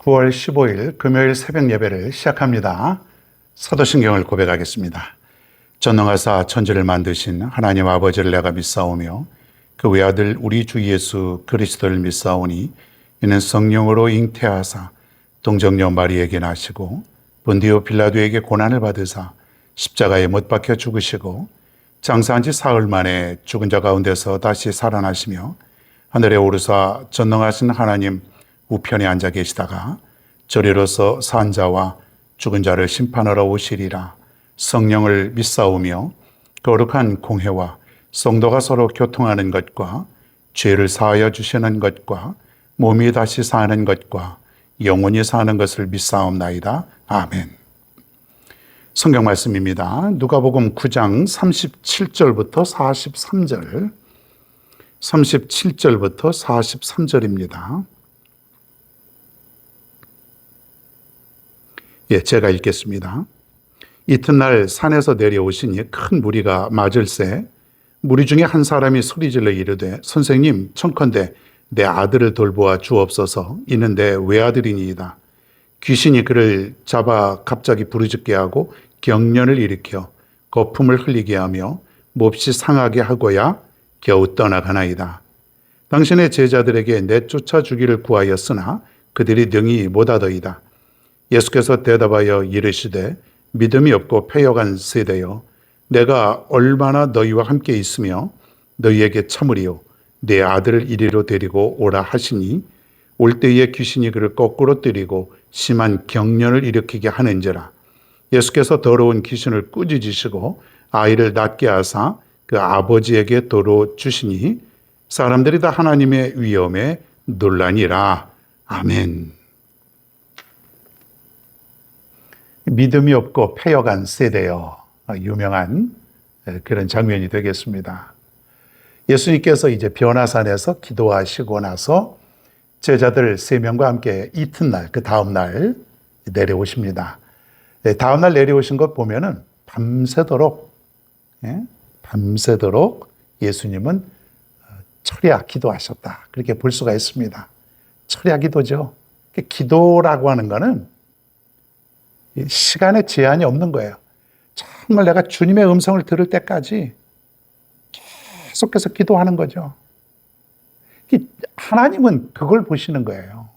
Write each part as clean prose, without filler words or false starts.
9월 15일 금요일 새벽 예배를 시작합니다. 사도신경을 고백하겠습니다. 전능하사 천지를 만드신 하나님 아버지를 내가 믿사오며 그 외아들 우리 주 예수 그리스도를 믿사오니 이는 성령으로 잉태하사 동정녀 마리에게 나시고 본디오 빌라도에게 고난을 받으사 십자가에 못 박혀 죽으시고 장사한 지 사흘 만에 죽은 자 가운데서 다시 살아나시며 하늘에 오르사 전능하신 하나님 우편에 앉아 계시다가 저리로서 산 자와 죽은 자를 심판하러 오시리라. 성령을 믿사오며 거룩한 공회와 성도가 서로 교통하는 것과 죄를 사하여 주시는 것과 몸이 다시 사는 것과 영원히 사는 것을 믿사옵나이다. 아멘. 성경 말씀입니다. 누가복음 9장 37절부터 43절, 37절부터 43절입니다. 제가 읽겠습니다. 이튿날 산에서 내려오시니 큰 무리가 맞을새 무리 중에 한 사람이 소리질러 이르되 선생님 청컨대 내 아들을 돌보아 주옵소서. 이는 내 외아들이니이다. 귀신이 그를 잡아 갑자기 부르짖게 하고 경련을 일으켜 거품을 흘리게 하며 몹시 상하게 하고야 겨우 떠나가나이다. 당신의 제자들에게 내쫓아 주기를 구하였으나 그들이 능히 못하더이다. 예수께서 대답하여 이르시되 믿음이 없고 패역한 세대여, 내가 얼마나 너희와 함께 있으며 너희에게 참으리요. 내 아들을 이리로 데리고 오라 하시니 올 때에 귀신이 그를 거꾸로 때리고 심한 경련을 일으키게 하는지라. 예수께서 더러운 귀신을 꾸짖으시고 아이를 낫게 하사 그 아버지에게 도로 주시니 사람들이 다 하나님의 위엄에 놀라니라. 아멘. 믿음이 없고 패역한 세대여, 유명한 그런 장면이 되겠습니다. 예수님께서 이제 변화산에서 기도하시고 나서 제자들 3명과 함께 이튿날, 그 다음날 내려오십니다. 다음날 내려오신 것 보면은 밤새도록 예수님은 철야 기도하셨다. 그렇게 볼 수가 있습니다. 철야 기도죠. 기도라고 하는 거는 시간에 제한이 없는 거예요. 정말 내가 주님의 음성을 들을 때까지 계속해서 기도하는 거죠. 하나님은 그걸 보시는 거예요.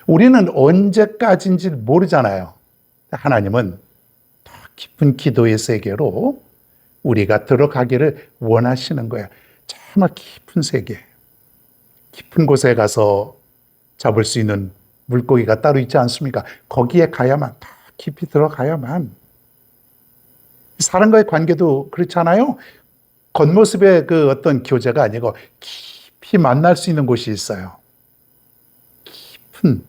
우리는 언제까지인지 모르잖아요. 하나님은 더 깊은 기도의 세계로 우리가 들어가기를 원하시는 거예요. 정말 깊은 세계, 깊은 곳에 가서 잡을 수 있는 물고기가 따로 있지 않습니까? 거기에 가야만, 더 깊이 들어가야만. 사람과의 관계도 그렇잖아요. 겉모습의 그 어떤 교제가 아니고 깊이 만날 수 있는 곳이 있어요. 깊은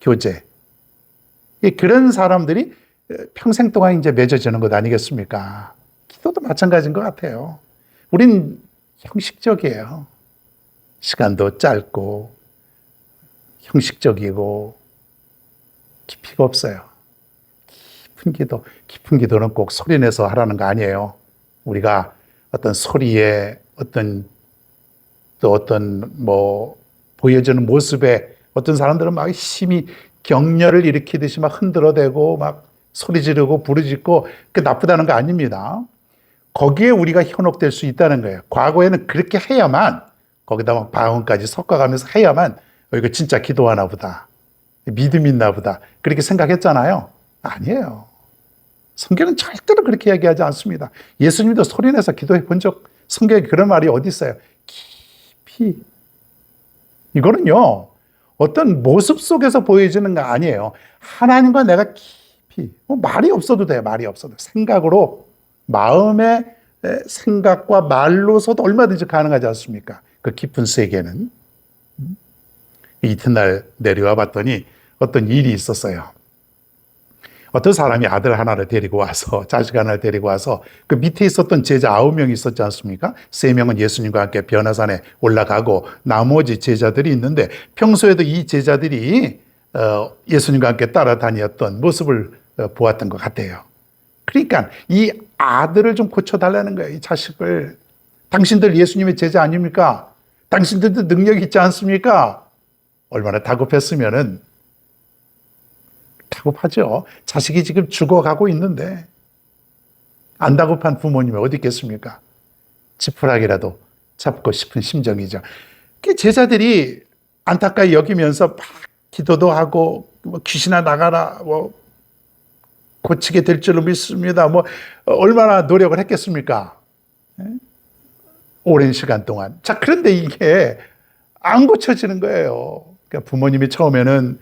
교제. 그런 사람들이 평생 동안 이제 맺어지는 것 아니겠습니까? 기도도 마찬가지인 것 같아요. 우린 형식적이에요. 시간도 짧고 형식적이고 깊이가 없어요. 깊은 기도는 꼭 소리내서 하라는 거 아니에요. 우리가 어떤 소리에 어떤 보여주는 모습에 어떤 사람들은 막 심히 격려를 일으키듯이 막 흔들어대고 막 소리 지르고 부르짖고 그 나쁘다는 거 아닙니다. 거기에 우리가 현혹될 수 있다는 거예요. 과거에는 그렇게 해야만, 거기다 막 방언까지 섞어가면서 해야만 이거 진짜 기도하나 보다, 믿음이 있나 보다, 그렇게 생각했잖아요. 아니에요. 성경은 절대로 그렇게 얘기하지 않습니다. 예수님도 소리내서 기도해 본 적, 성경에 그런 말이 어디 있어요? 깊이. 이거는요, 어떤 모습 속에서 보여지는 거 아니에요. 하나님과 내가 깊이, 말이 없어도 돼요. 말이 없어도. 생각으로, 마음의 생각과 말로서도 얼마든지 가능하지 않습니까? 그 깊은 세계는. 이튿날 내려와 봤더니 어떤 일이 있었어요. 어떤 사람이 아들 하나를 데리고 와서, 자식 하나를 데리고 와서 그 밑에 있었던 제자 9명이 있었지 않습니까? 3명은 예수님과 함께 변화산에 올라가고 나머지 제자들이 있는데, 평소에도 이 제자들이 예수님과 함께 따라다녔던 모습을 보았던 것 같아요. 그러니까 이 아들을 좀 고쳐달라는 거예요. 이 자식을. 당신들 예수님의 제자 아닙니까? 당신들도 능력이 있지 않습니까? 얼마나 다급했으면은 다급하죠. 자식이 지금 죽어가고 있는데 안 다급한 부모님이 어디 있겠습니까? 지푸라기라도 잡고 싶은 심정이죠. 그 제자들이 안타까이 여기면서 막 기도도 하고 뭐 귀신아 나가라 뭐 고치게 될 줄로 믿습니다. 뭐 얼마나 노력을 했겠습니까? 오랜 시간 동안. 자, 그런데 이게 안 고쳐지는 거예요. 그러니까 부모님이 처음에는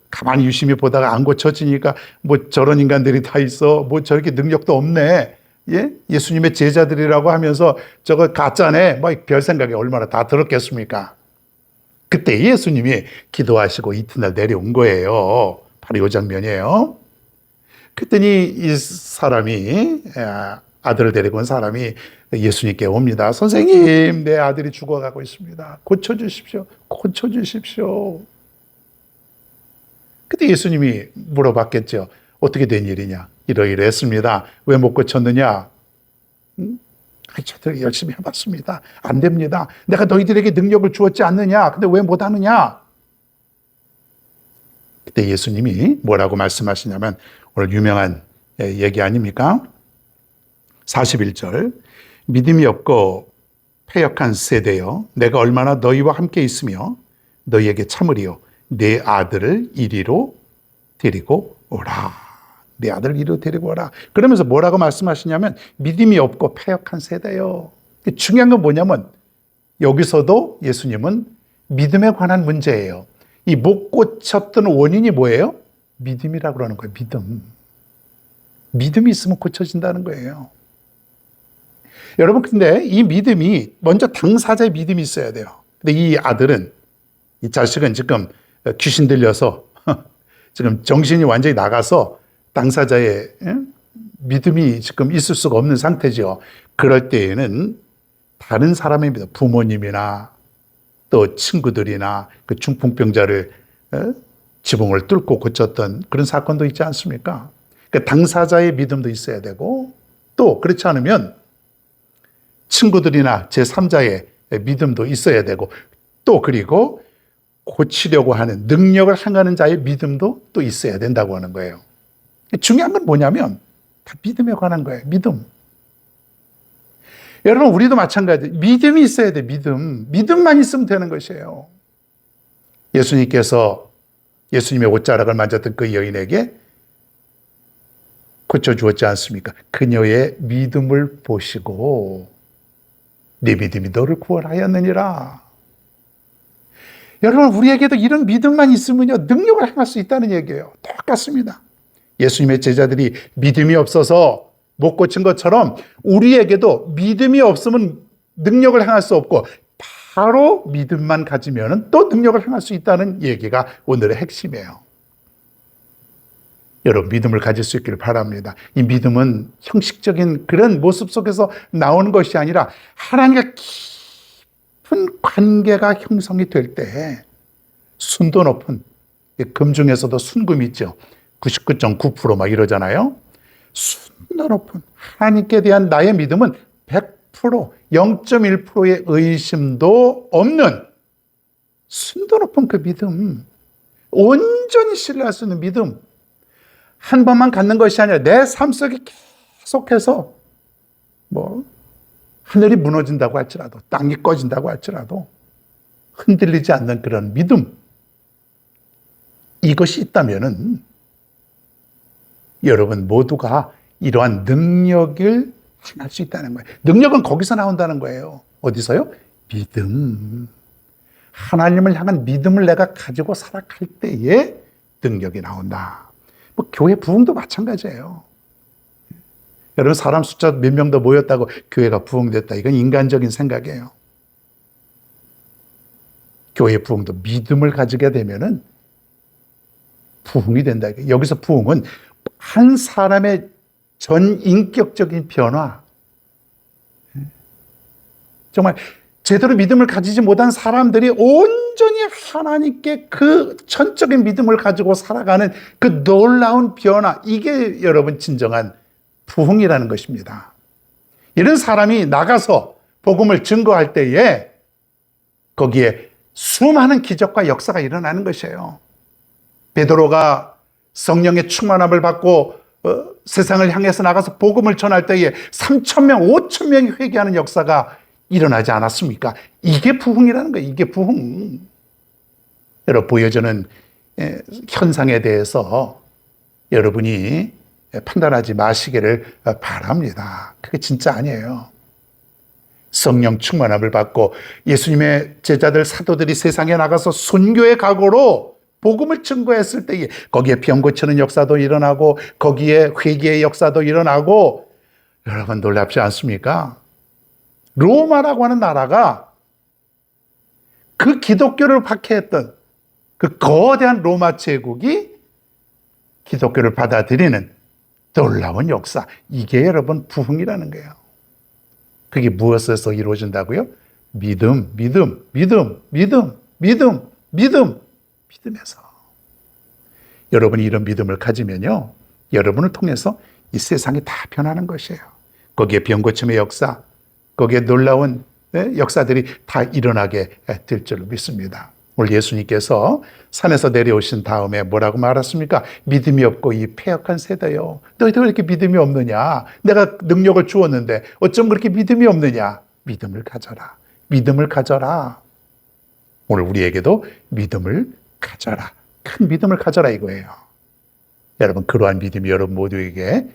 가만히 유심히 보다가 안 고쳐지니까 뭐 저런 인간들이 다 있어. 뭐 저렇게 능력도 없네. 예? 예수님의 제자들이라고 하면서 저거 가짜네. 뭐 별 생각이 얼마나 다 들었겠습니까? 그때 예수님이 기도하시고 이튿날 내려온 거예요. 바로 이 장면이에요. 그랬더니 이 사람이 아들을 데리고 온 사람이 예수님께 옵니다. 선생님, 내 아들이 죽어가고 있습니다. 고쳐주십시오. 고쳐주십시오. 그때 예수님이 물어봤겠죠. 어떻게 된 일이냐? 이러이러했습니다. 왜 못 고쳤느냐? 저들 열심히 해봤습니다. 안 됩니다. 내가 너희들에게 능력을 주었지 않느냐? 근데 왜 못하느냐? 그때 예수님이 뭐라고 말씀하시냐면 오늘 유명한 얘기 아닙니까? 41절 믿음이 없고 패역한 세대여 내가 얼마나 너희와 함께 있으며 너희에게 참으리요 내 아들을 이리로 데리고 오라. 내 아들을 이리로 데리고 오라. 그러면서 뭐라고 말씀하시냐면 믿음이 없고 패역한 세대요. 중요한 건 뭐냐면 여기서도 예수님은 믿음에 관한 문제예요. 이 못 고쳤던 원인이 뭐예요? 믿음이라고 그러는 거예요. 믿음. 믿음이 있으면 고쳐진다는 거예요. 여러분, 근데 이 믿음이 먼저 당사자의 믿음이 있어야 돼요. 근데 이 아들은, 이 자식은 지금 귀신 들려서 지금 정신이 완전히 나가서 당사자의 믿음이 지금 있을 수가 없는 상태죠. 그럴 때에는 다른 사람의 믿음, 부모님이나 또 친구들이나 그 중풍병자를 지붕을 뚫고 고쳤던 그런 사건도 있지 않습니까? 그러니까 당사자의 믿음도 있어야 되고 또 그렇지 않으면 친구들이나 제3자의 믿음도 있어야 되고 또 그리고 고치려고 하는 능력을 행하는 자의 믿음도 또 있어야 된다고 하는 거예요. 중요한 건 뭐냐면 다 믿음에 관한 거예요. 믿음. 여러분, 우리도 마찬가지. 믿음이 있어야 돼. 믿음만 있으면 되는 것이에요. 예수님께서 예수님의 옷자락을 만졌던 그 여인에게 고쳐주었지 않습니까? 그녀의 믿음을 보시고 네 믿음이 너를 구원하였느니라. 여러분, 우리에게도 이런 믿음만 있으면요 능력을 행할 수 있다는 얘기예요. 똑같습니다. 예수님의 제자들이 믿음이 없어서 못 고친 것처럼 우리에게도 믿음이 없으면 능력을 행할 수 없고 바로 믿음만 가지면 또 능력을 행할 수 있다는 얘기가 오늘의 핵심이에요. 여러분, 믿음을 가질 수 있기를 바랍니다. 이 믿음은 형식적인 그런 모습 속에서 나오는 것이 아니라 하나님과 깊은 관계가 형성이 될 때 순도 높은, 금 중에서도 순금이 있죠. 99.9% 막 이러잖아요. 순도 높은 하나님께 대한 나의 믿음은 100%, 0.1%의 의심도 없는 순도 높은 그 믿음, 온전히 신뢰할 수 있는 믿음, 한 번만 갖는 것이 아니라 내 삶 속에 계속해서 하늘이 무너진다고 할지라도 땅이 꺼진다고 할지라도 흔들리지 않는 그런 믿음, 이것이 있다면은 여러분 모두가 이러한 능력을 행할 수 있다는 거예요. 능력은 거기서 나온다는 거예요. 어디서요? 믿음. 하나님을 향한 믿음을 내가 가지고 살아갈 때에 능력이 나온다. 교회 부흥도 마찬가지예요. 여러분, 사람 숫자 몇 명 더 모였다고 교회가 부흥됐다. 이건 인간적인 생각이에요. 교회 부흥도 믿음을 가지게 되면은 부흥이 된다. 여기서 부흥은 한 사람의 전 인격적인 변화, 정말 제대로 믿음을 가지지 못한 사람들이 온전히 하나님께 그 전적인 믿음을 가지고 살아가는 그 놀라운 변화, 이게 여러분 진정한 부흥이라는 것입니다. 이런 사람이 나가서 복음을 증거할 때에 거기에 수많은 기적과 역사가 일어나는 것이에요. 베드로가 성령의 충만함을 받고 세상을 향해서 나가서 복음을 전할 때에 3,000명, 5,000명이 회개하는 역사가 일어나지 않았습니까? 이게 부흥이라는 거예요. 이게 부흥. 여러분, 보여주는 현상에 대해서 여러분이 판단하지 마시기를 바랍니다. 그게 진짜 아니에요. 성령 충만함을 받고 예수님의 제자들, 사도들이 세상에 나가서 선교의 각오로 복음을 증거했을 때에 거기에 병 고치는 역사도 일어나고 거기에 회개의 역사도 일어나고, 여러분 놀랍지 않습니까? 로마라고 하는 나라가 그 기독교를 박해했던 그 거대한 로마 제국이 기독교를 받아들이는 놀라운 역사, 이게 여러분 부흥이라는 거예요. 그게 무엇에서 이루어진다고요? 믿음에서. 여러분이 이런 믿음을 가지면요, 여러분을 통해서 이 세상이 다 변하는 것이에요. 거기에 병고침의 역사, 거기에 놀라운 역사들이 다 일어나게 될 줄로 믿습니다. 오늘 예수님께서 산에서 내려오신 다음에 뭐라고 말했습니까? 믿음이 없고 이 패역한 세대요. 너희들 왜 이렇게 믿음이 없느냐? 내가 능력을 주었는데 어쩜 그렇게 믿음이 없느냐? 믿음을 가져라. 믿음을 가져라. 오늘 우리에게도 믿음을 가져라. 큰 믿음을 가져라 이거예요. 여러분, 그러한 믿음이 여러분 모두에게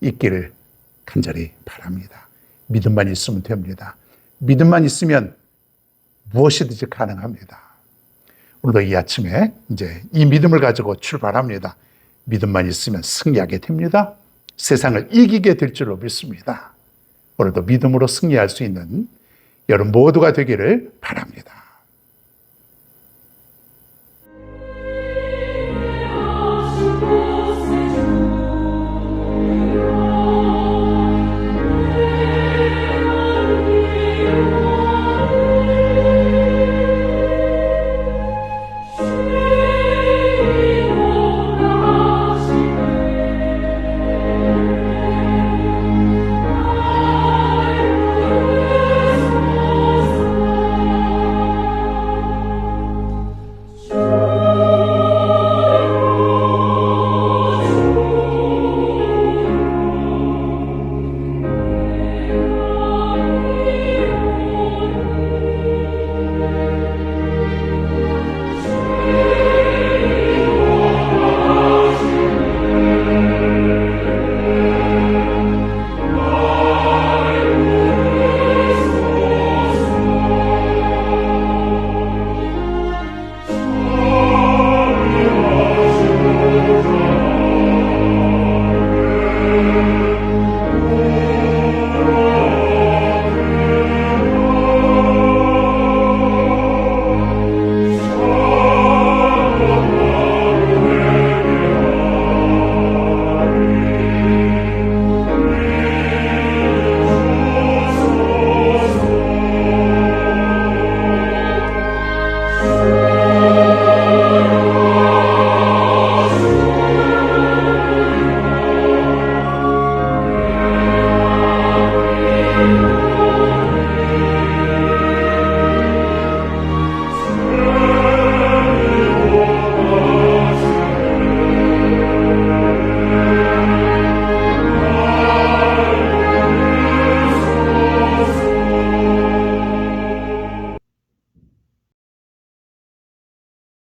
있기를 간절히 바랍니다. 믿음만 있으면 됩니다. 믿음만 있으면 무엇이든지 가능합니다. 오늘도 이 아침에 이제 이 믿음을 가지고 출발합니다. 믿음만 있으면 승리하게 됩니다. 세상을 이기게 될 줄로 믿습니다. 오늘도 믿음으로 승리할 수 있는 여러분 모두가 되기를 바랍니다.